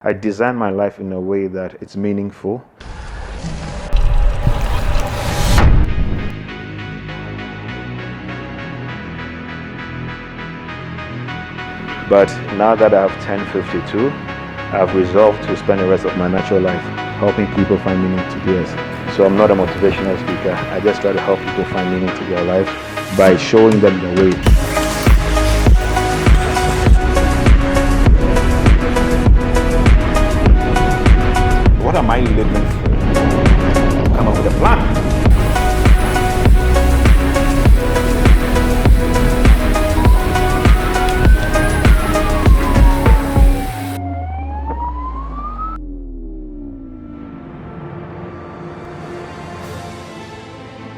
I design my life in a way that it's meaningful. But now that I have 1052, I've resolved to spend the rest of my natural life helping people find meaning to theirs. So I'm not a motivational speaker. I just try to help people find meaning to their life by showing them the way. What am I living for? Come up with a plan.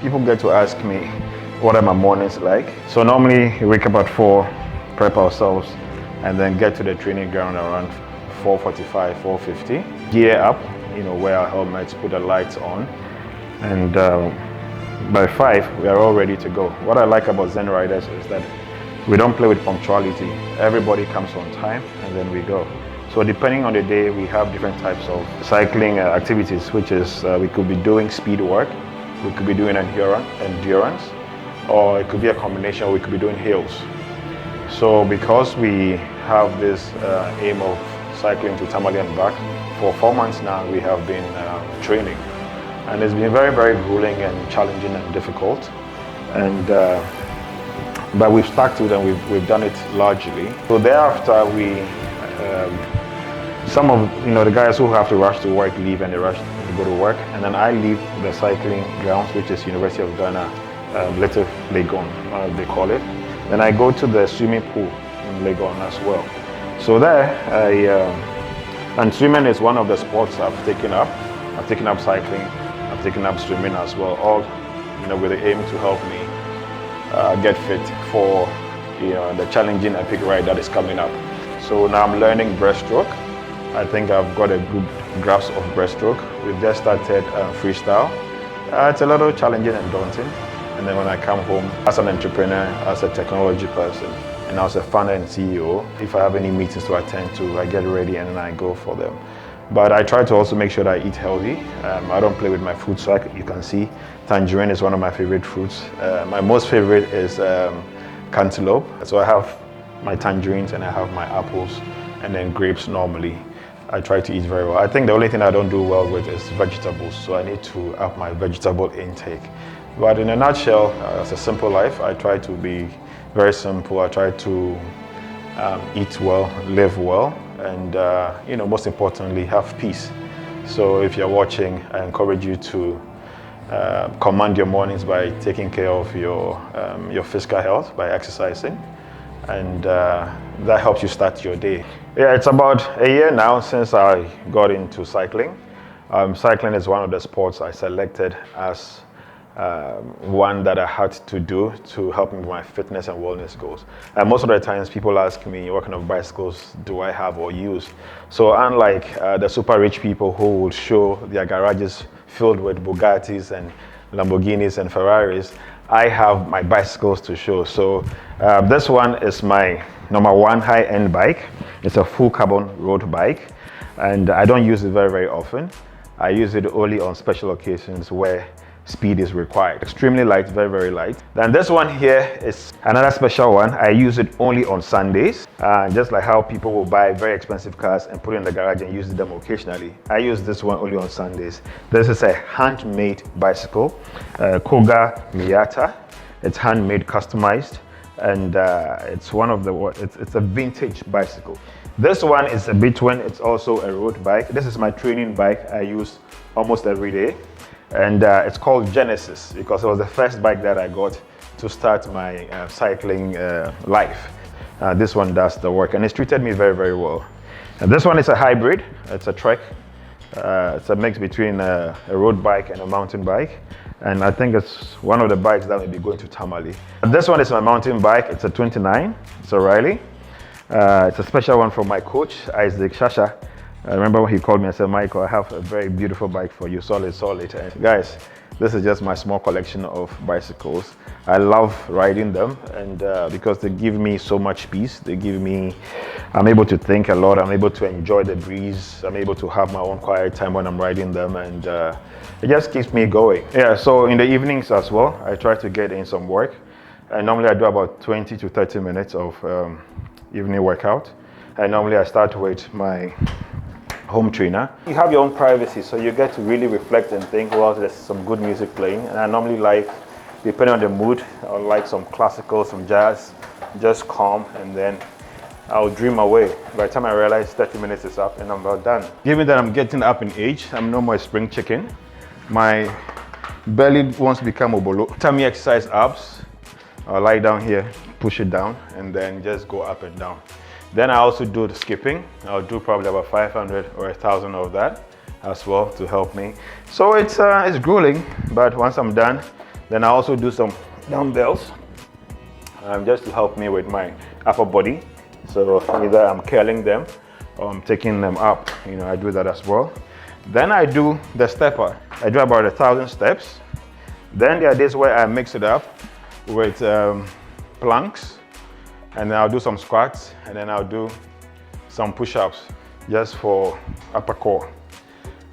People get to ask me, what are my mornings like? So normally we wake up at 4, prep ourselves, and then get to the training ground around 4:45, 4:50. Gear up, wear our helmets, put the lights on, and by 5 we are all ready to go. What I like about Zen Riders is that we don't play with punctuality. Everybody comes on time, and then we go. So depending on the day, we have different types of cycling activities, which is we could be doing speed work, we could be doing endurance, or it could be a combination. We could be doing hills. So because we have this aim of cycling to Tamale and back, for 4 months now we have been training, and it's been very, very grueling and challenging and difficult. And but we've stuck to it, and we've done it largely. So thereafter, some of the guys who have to rush to work leave, and they rush to go to work, and then I leave the cycling grounds, which is University of Ghana, Little Legon, they call it. Then I go to the swimming pool in Legon as well. So there, and swimming is one of the sports I've taken up. I've taken up cycling, I've taken up swimming as well, all with the aim to help me get fit for the challenging epic ride that is coming up. So now I'm learning breaststroke. I think I've got a good grasp of breaststroke. We've just started freestyle. It's a little challenging and daunting. And then when I come home as an entrepreneur, as a technology person, and as a founder and CEO, if I have any meetings to attend to, I get ready and then I go for them. But I try to also make sure that I eat healthy. I don't play with my food, so you can see tangerine is one of my favorite fruits. My most favorite is cantaloupe. So I have my tangerines and I have my apples, and then grapes normally. I try to eat very well. I think the only thing I don't do well with is vegetables, so I need to up my vegetable intake. But in a nutshell, it's a simple life. I try to be very simple. I try to eat well, live well, and most importantly, have peace. So if you're watching, I encourage you to command your mornings by taking care of your physical health, by exercising, and that helps you start your day. Yeah, it's about a year now since I got into cycling. Cycling is one of the sports I selected as one that I had to do to help me with my fitness and wellness goals. And most of the times people ask me, what kind of bicycles do I have or use? So unlike the super rich people who will show their garages filled with Bugattis and Lamborghinis and Ferraris, I have my bicycles to show. So this one is my number 1 high-end bike. It's a full carbon road bike, and I don't use it very, very often. I use it only on special occasions where speed is required. Extremely light, very, very light. Then this one here is another special one. I use it only on Sundays. Just like how people will buy very expensive cars and put it in the garage and use them occasionally, I use this one only on Sundays. This is a handmade bicycle, Koga Miata. It's handmade, customized, and it's a vintage bicycle. This one is a between. It's also a road bike. This is my training bike I use almost every day. And it's called Genesis because it was the first bike that I got to start my cycling life. This one does the work, and it's treated me very, very well. And this one is a hybrid. It's a Trek. It's a mix between a road bike and a mountain bike. And I think it's one of the bikes that will be going to Tamale. This one is my mountain bike. It's a 29. It's a Riley. It's a special one from my coach, Isaac Shasha. I remember when he called me and said, Michael, I have a very beautiful bike for you, solid. And guys, This is just my small collection of bicycles. I love riding them, and because they give me so much peace. I'm able to think a lot. I'm able to enjoy the breeze. I'm able to have my own quiet time when I'm riding them, and it just keeps me going. Yeah, so in the evenings as well, I try to get in some work. And normally I do about 20 to 30 minutes of evening workout. And normally I start with my home trainer. You have your own privacy, so you get to really reflect and think while there's some good music playing. And I normally like, depending on the mood, I like some classical, some jazz, just calm, and then I'll dream away. By the time I realize 30 minutes is up and I'm about done. Given that I'm getting up in age, I'm no more a spring chicken. My belly wants to become obolo. Tummy exercise abs. I'll lie down here, push it down, and then just go up and down. Then I also do the skipping. I'll do probably about 500 or 1,000 of that as well to help me. So it's grueling, but once I'm done, then I also do some dumbbells just to help me with my upper body. So either I'm curling them or I'm taking them up. I do that as well. Then I do the stepper. I do about 1,000 steps. Then there are days where I mix it up with planks. And then I'll do some squats, and then I'll do some push-ups just for upper core.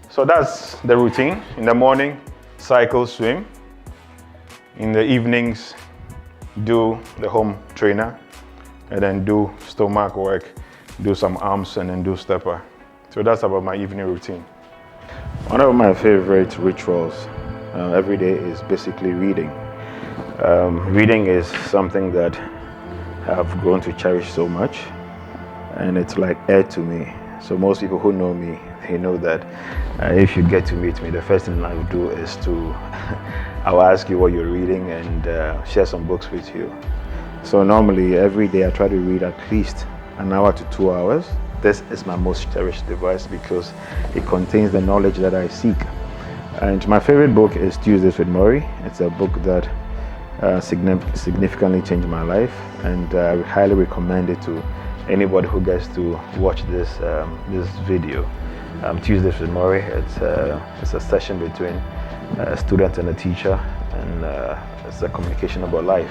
So that's the routine. In the morning, cycle, swim. In the evenings, do the home trainer, and then do stomach work, do some arms, and then do stepper. So that's about my evening routine. One of my favorite rituals every day is basically reading. Reading is something that I've grown to cherish so much, and it's like air to me. So most people who know me, they know that if you get to meet me, the first thing I would do is I'll ask you what you're reading and share some books with you. So normally every day I try to read at least an hour to 2 hours. This is my most cherished device because it contains the knowledge that I seek. And my favorite book is Tuesdays with Murray. It's a book that significantly changed my life, and I highly recommend it to anybody who gets to watch this video. Tuesdays with Murray. It's a session between a student and a teacher, and it's a communication about life.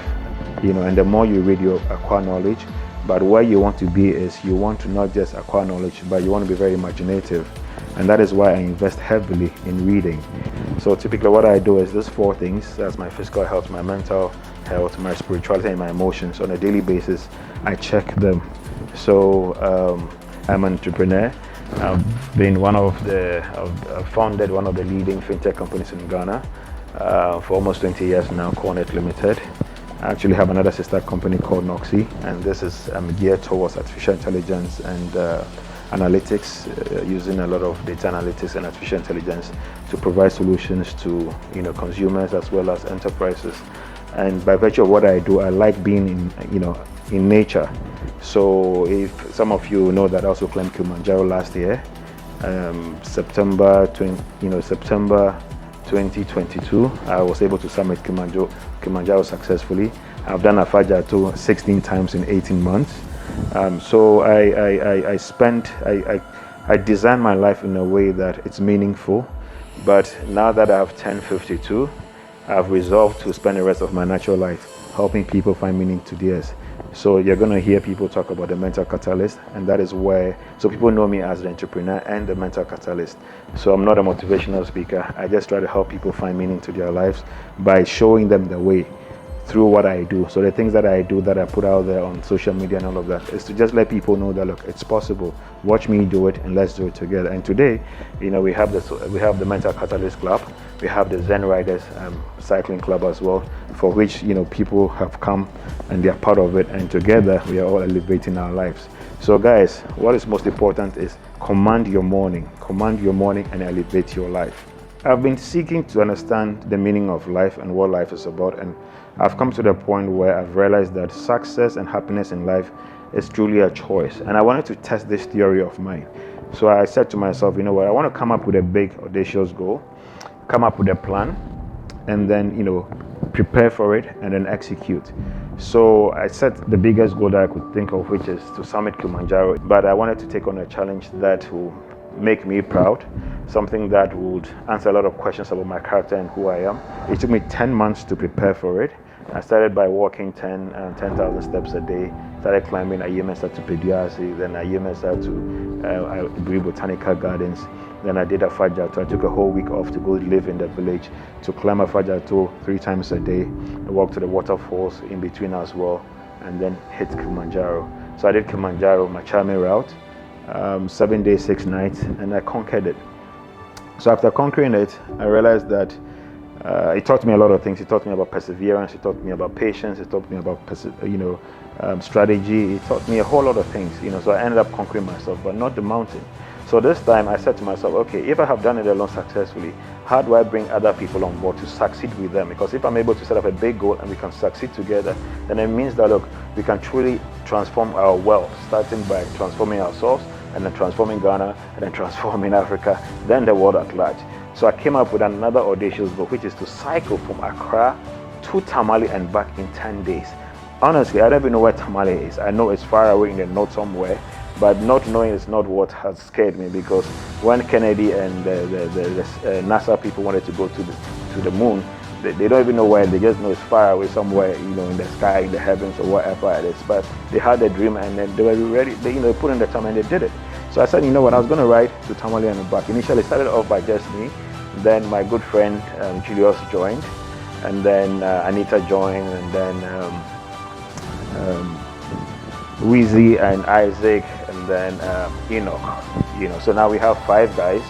And the more you read, you acquire knowledge. But where you want to be is you want to not just acquire knowledge, but you want to be very imaginative. And that is why I invest heavily in reading. So typically what I do is these 4 things. That's my physical health, my mental health, my spirituality, and my emotions. On a daily basis, I check them. So I'm an entrepreneur. I've been I've founded one of the leading fintech companies in Ghana for almost 20 years now, Cornet Limited. I actually have another sister company called Noxy, and this is geared towards artificial intelligence and analytics, using a lot of data analytics and artificial intelligence to provide solutions to consumers as well as enterprises. And by virtue of what I do, I like being in nature. So if some of you know that I also climbed Kilimanjaro last year, September 2022, I was able to summit Kilimanjaro successfully. I've done Afajatu 16 times in 18 months. So I design my life in a way that it's meaningful. But now that I have 1052, I've resolved to spend the rest of my natural life helping people find meaning to theirs. So you're going to hear people talk about the mental catalyst, and that is where, so people know me as the entrepreneur and the mental catalyst. So I'm not a motivational speaker. I just try to help people find meaning to their lives by showing them the way through what I do. So the things that I do, that I put out there on social media and all of that, is to just let people know that, look, it's possible. Watch me do it, and let's do it together. And today, we have the Mental Catalyst Club. We have the Zen Riders Cycling Club as well, for which people have come and they are part of it. And together, we are all elevating our lives. So guys, what is most important is command your morning and elevate your life. I've been seeking to understand the meaning of life and what life is about, and I've come to the point where I've realized that success and happiness in life is truly a choice. And I wanted to test this theory of mine. So I said to myself, I want to come up with a big, audacious goal, come up with a plan, and then, prepare for it and then execute. So I set the biggest goal that I could think of, which is to summit Kilimanjaro. But I wanted to take on a challenge that will make me proud, something that would answer a lot of questions about my character and who I am. It took me 10 months to prepare for it. I started by walking 10,000 steps a day, started climbing Ayemesa to Peduasi, then Ayemesa to Bri Botanical Gardens. Then I did Afajato. I took a whole week off to go live in the village, to climb Afajato 3 times a day. I walked to the waterfalls in between as well, and then hit Kilimanjaro. So I did Kilimanjaro, Machame route, 7 days, 6 nights, and I conquered it. So after conquering it, I realized that it taught me a lot of things. It taught me about perseverance. It taught me about patience. It taught me about strategy. It taught me a whole lot of things. So I ended up conquering myself, but not the mountain. So this time I said to myself, okay, if I have done it alone successfully, how do I bring other people on board to succeed with them? Because if I'm able to set up a big goal and we can succeed together, then it means that, look, we can truly transform our wealth, starting by transforming ourselves, and then transforming Ghana, and then transforming Africa, then the world at large. So I came up with another audacious goal, which is to cycle from Accra to Tamale and back in 10 days. Honestly, I don't even know where Tamale is. I know it's far away in the north somewhere, but not knowing is not what has scared me, because when Kennedy and the NASA people wanted to go to the moon, they don't even know where. They just know it's far away somewhere, in the sky, in the heavens, or whatever it is. But they had a dream, and then they were ready. They put in the time and they did it. So I said, you know what, I was going to ride to Tamale and back. Initially, it started off by just me. Then my good friend Julius joined, and then Anita joined, and then Weezy and Isaac, and then Enoch. So now we have 5 guys,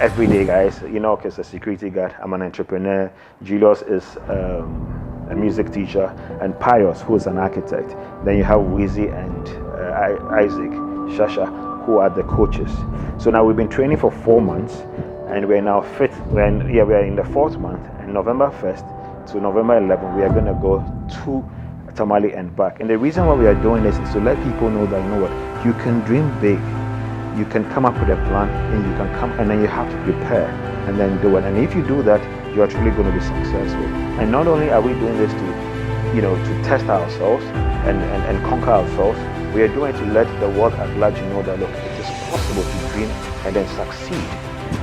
everyday guys. Enoch is a security guard. I'm an entrepreneur. Julius is a music teacher, and Pius, who is an architect. Then you have Weezy and Isaac, Shasha, who are the coaches. So now we've been training for 4 months, and we're now fit. We are in the 4th month, and November 1st to November 11th, we are going to go to Tamale and back. And the reason why we are doing this is to let people know that, you can dream big, you can come up with a plan, and you can come, and then you have to prepare and then do it. And if you do that, you are truly going to be successful. And not only are we doing this to test ourselves and conquer ourselves, we are doing it to let the world at large know that, look, it is possible to dream and then succeed.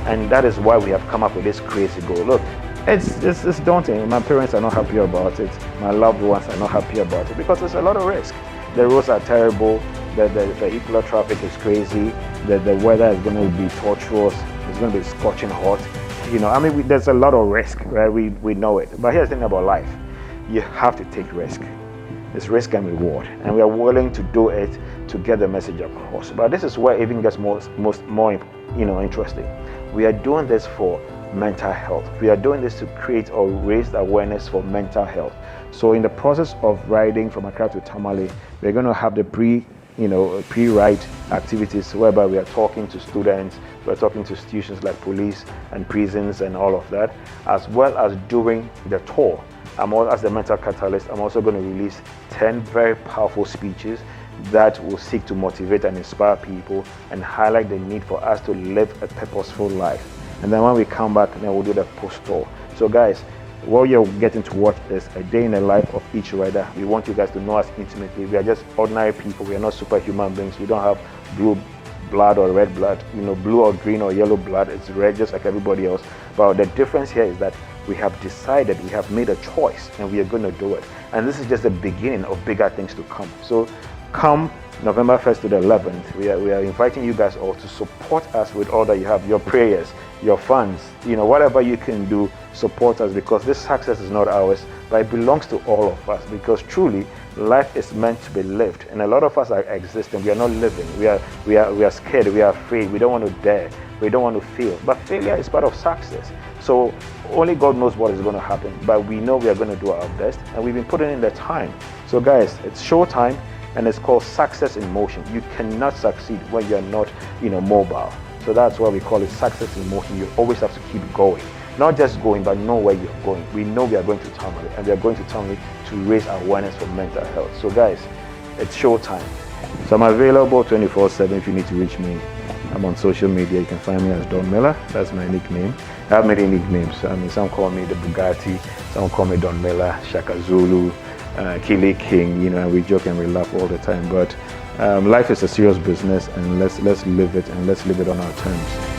And that is why we have come up with this crazy goal. Look, it's daunting. My parents are not happy about it. My loved ones are not happy about it, because there's a lot of risk. The roads are terrible. The vehicular traffic is crazy. The weather is going to be torturous. It's going to be scorching hot. There's a lot of risk, right? We know it. But here's the thing about life. You have to take risk. It's risk and reward, and we are willing to do it to get the message across. But this is where it even gets more interesting. We are doing this for mental health. We are doing this to create or raise awareness for mental health. So in the process of riding from Accra to Tamale, we're going to have the pre-ride activities, whereby we are talking to students, we're talking to institutions like police and prisons and all of that, as well as during the tour. As the mental catalyst, I'm also going to release 10 very powerful speeches that will seek to motivate and inspire people and highlight the need for us to live a purposeful life. And then when we come back, then we'll do the post-tour. So guys, what you're getting to watch is a day in the life of each rider. We want you guys to know us intimately. We are just ordinary people. We are not superhuman beings. We don't have blue blood or red blood, blue or green or yellow blood. It's red just like everybody else. But the difference here is that we have decided, we have made a choice, and we are going to do it. And this is just the beginning of bigger things to come. So come November 1st to the 11th, we are inviting you guys all to support us with all that you have, your prayers, your funds, whatever you can do, support us, because this success is not ours, but it belongs to all of us, because truly life is meant to be lived, and a lot of us are existing. We are not living. We are scared. We are afraid. We don't want to dare. We don't want to fail. But failure is part of success. So only God knows what is going to happen, but we know we are going to do our best, and we've been putting in the time. So guys, it's show time, and it's called Success in Motion. You cannot succeed when you're not, mobile. So that's why we call it Success in Motion. You always have to keep going. Not just going, but know where you're going. We know we are going to Tamale, and we are going to Tamale to raise awareness for mental health. So guys, it's show time. So I'm available 24/7 if you need to reach me. I'm on social media. You can find me as Don Miller. That's my nickname. I have many nicknames. Some call me the Bugatti. Some call me Don Miller, Shaka Zulu, Kili King, and we joke and we laugh all the time. But Life is a serious business, and let's live it, and let's live it on our terms.